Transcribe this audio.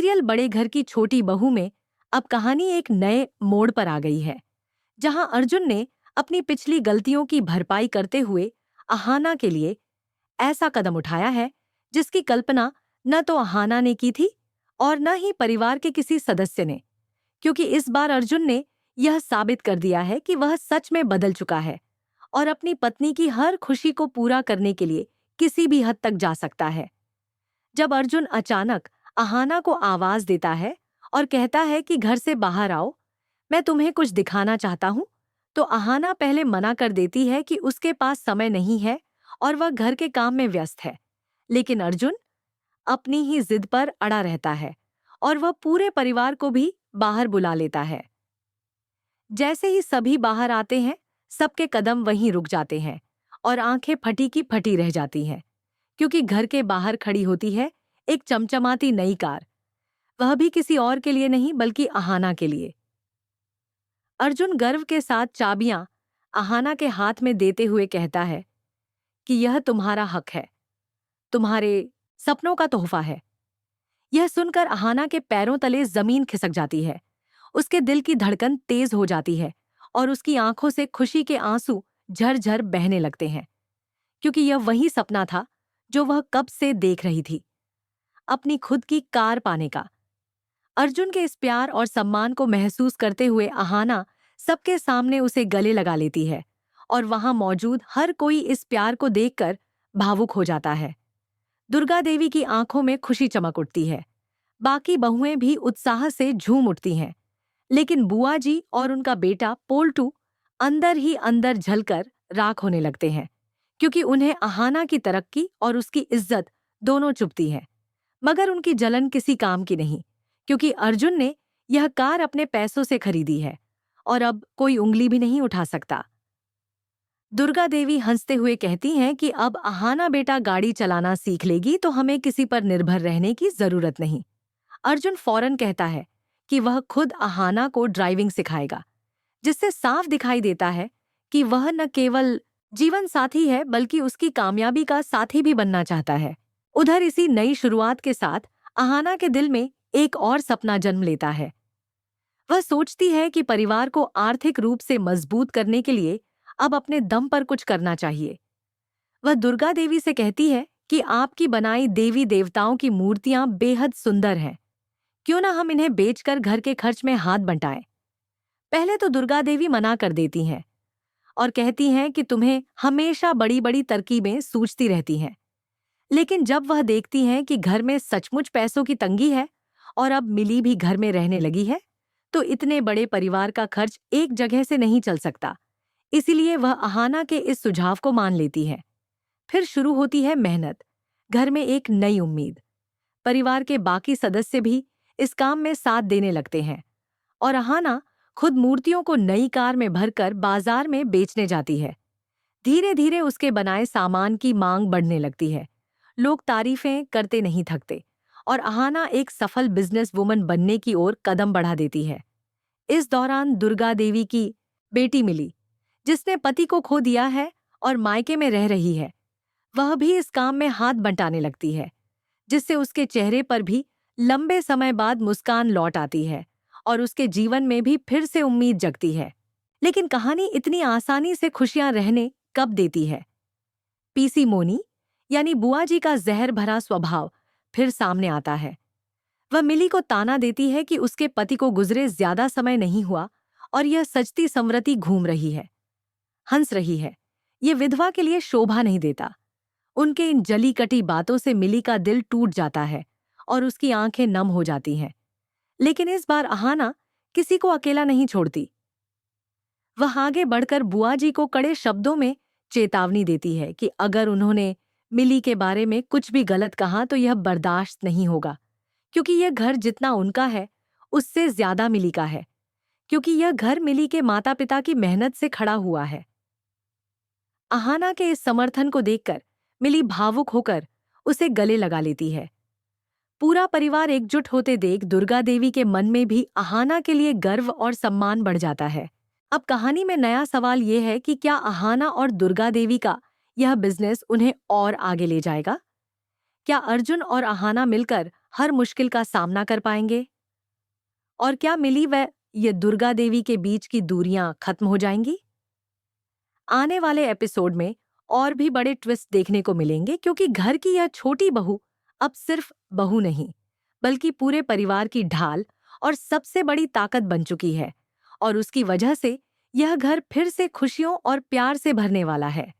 Serial बड़े घर की छोटी बहू में अब कहानी एक नए मोड़ पर आ गई है, जहां अर्जुन ने अपनी पिछली गलतियों की भरपाई करते हुए अहाना के लिए ऐसा कदम उठाया है जिसकी कल्पना न तो अहाना ने की थी और न ही परिवार के किसी सदस्य ने, क्योंकि इस बार अर्जुन ने यह साबित कर दिया है कि वह सच में बदल चुका है और अपनी पत्नी की हर खुशी को पूरा करने के लिए किसी भी हद तक जा सकता है। जब अर्जुन अचानक अहाना को आवाज देता है और कहता है कि घर से बाहर आओ, मैं तुम्हें कुछ दिखाना चाहता हूं, तो अहाना पहले मना कर देती है कि उसके पास समय नहीं है और वह घर के काम में व्यस्त है। लेकिन अर्जुन अपनी ही जिद पर अड़ा रहता है और वह पूरे परिवार को भी बाहर बुला लेता है। जैसे ही सभी बाहर आते हैं, सबके कदम वहीं रुक जाते हैं और आंखें फटी की फटी रह जाती हैं, क्योंकि घर के बाहर खड़ी होती है एक चमचमाती नई कार। वह भी किसी और के लिए नहीं बल्कि अहाना के लिए। अर्जुन गर्व के साथ चाबियां अहाना के हाथ में देते हुए कहता है कि यह तुम्हारा हक है, तुम्हारे सपनों का तोहफा है। यह सुनकर अहाना के पैरों तले जमीन खिसक जाती है। उसके दिल की धड़कन तेज हो जाती है और उसकी आंखों से खुशी के आंसू झरझर बहने लगते हैं, क्योंकि यह वही सपना था जो वह कब से देख रही थी, अपनी खुद की कार पाने का। अर्जुन के इस प्यार और सम्मान को महसूस करते हुए अहाना सबके सामने उसे गले लगा लेती है और वहां मौजूद हर कोई इस प्यार को देखकर भावुक हो जाता है। दुर्गा देवी की आंखों में खुशी चमक उठती है। बाकी बहुएं भी उत्साह से झूम उठती हैं, लेकिन बुआ जी और उनका बेटा पोल्टू अंदर ही अंदर जलकर राख होने लगते हैं, क्योंकि उन्हें अहाना की तरक्की और उसकी इज्जत दोनों चुभती है। मगर उनकी जलन किसी काम की नहीं, क्योंकि अर्जुन ने यह कार अपने पैसों से खरीदी है और अब कोई उंगली भी नहीं उठा सकता। दुर्गा देवी हंसते हुए कहती हैं कि अब अहाना बेटा गाड़ी चलाना सीख लेगी तो हमें किसी पर निर्भर रहने की जरूरत नहीं। अर्जुन फौरन कहता है कि वह खुद अहाना को ड्राइविंग सिखाएगा, जिससे साफ दिखाई देता है कि वह न केवल जीवन साथी है बल्कि उसकी कामयाबी का साथी भी बनना चाहता है। उधर इसी नई शुरुआत के साथ अहाना के दिल में एक और सपना जन्म लेता है। वह सोचती है कि परिवार को आर्थिक रूप से मजबूत करने के लिए अब अपने दम पर कुछ करना चाहिए। वह दुर्गा देवी से कहती है कि आपकी बनाई देवी देवताओं की मूर्तियां बेहद सुंदर हैं, क्यों ना हम इन्हें बेचकर घर के खर्च में हाथ बंटाएं। पहले तो दुर्गा देवी मना कर देती हैं और कहती हैं कि तुम्हें हमेशा बड़ी बड़ी तरकीबें सूझती रहती हैं। लेकिन जब वह देखती हैं कि घर में सचमुच पैसों की तंगी है और अब मिली भी घर में रहने लगी है, तो इतने बड़े परिवार का खर्च एक जगह से नहीं चल सकता। इसीलिए वह अहाना के इस सुझाव को मान लेती है। फिर शुरू होती है मेहनत, घर में एक नई उम्मीद। परिवार के बाकी सदस्य भी इस काम में साथ देने लगते हैं और अहाना खुद मूर्तियों को नई कार में भरकर बाजार में बेचने जाती है। धीरे धीरे उसके बनाए सामान की मांग बढ़ने लगती है। लोग तारीफें करते नहीं थकते और अहाना एक सफल बिजनेस वुमन बनने की ओर कदम बढ़ा देती है। इस दौरान दुर्गा देवी की बेटी मिली, जिसने पति को खो दिया है और मायके में रह रही है, वह भी इस काम में हाथ बंटाने लगती है, जिससे उसके चेहरे पर भी लंबे समय बाद मुस्कान लौट आती है और उसके जीवन में भी फिर से उम्मीद जगती है। लेकिन कहानी इतनी आसानी से खुशियां रहने कब देती है? पीसी मोनी यानी बुआ जी का जहर भरा स्वभाव फिर सामने आता है। वह मिली को ताना देती है कि उसके पति को गुजरे ज्यादा समय नहीं हुआ और यह सजती संवरती घूम रही है, हंस रही है। ये विधवा के लिए शोभा नहीं देता। उनके इन जली कटी बातों से मिली का दिल टूट जाता है और उसकी आंखें नम हो जाती हैं। लेकिन इस बार अहाना किसी को अकेला नहीं छोड़ती। वह आगे बढ़कर बुआ जी को कड़े शब्दों में चेतावनी देती है कि अगर उन्होंने मिली के बारे में कुछ भी गलत कहा तो यह बर्दाश्त नहीं होगा, क्योंकि यह घर जितना उनका है उससे ज्यादा मिली का है, क्योंकि यह घर मिली के माता पिता की मेहनत से खड़ा हुआ है। अहाना के इस समर्थन को देखकर मिली भावुक होकर उसे गले लगा लेती है। पूरा परिवार एकजुट होते देख दुर्गा देवी के मन में भी अहाना के लिए गर्व और सम्मान बढ़ जाता है। अब कहानी में नया सवाल ये है कि क्या अहाना और दुर्गा देवी का यह बिजनेस उन्हें और आगे ले जाएगा? क्या अर्जुन और अहाना मिलकर हर मुश्किल का सामना कर पाएंगे? और क्या मिली व ये दुर्गा देवी के बीच की दूरियां खत्म हो जाएंगी? आने वाले एपिसोड में और भी बड़े ट्विस्ट देखने को मिलेंगे, क्योंकि घर की यह छोटी बहू अब सिर्फ बहू नहीं, बल्कि पूरे परिवार की ढाल और सबसे बड़ी ताकत बन चुकी है। और उसकी वजह से यह घर फिर से खुशियों और प्यार से भरने वाला है।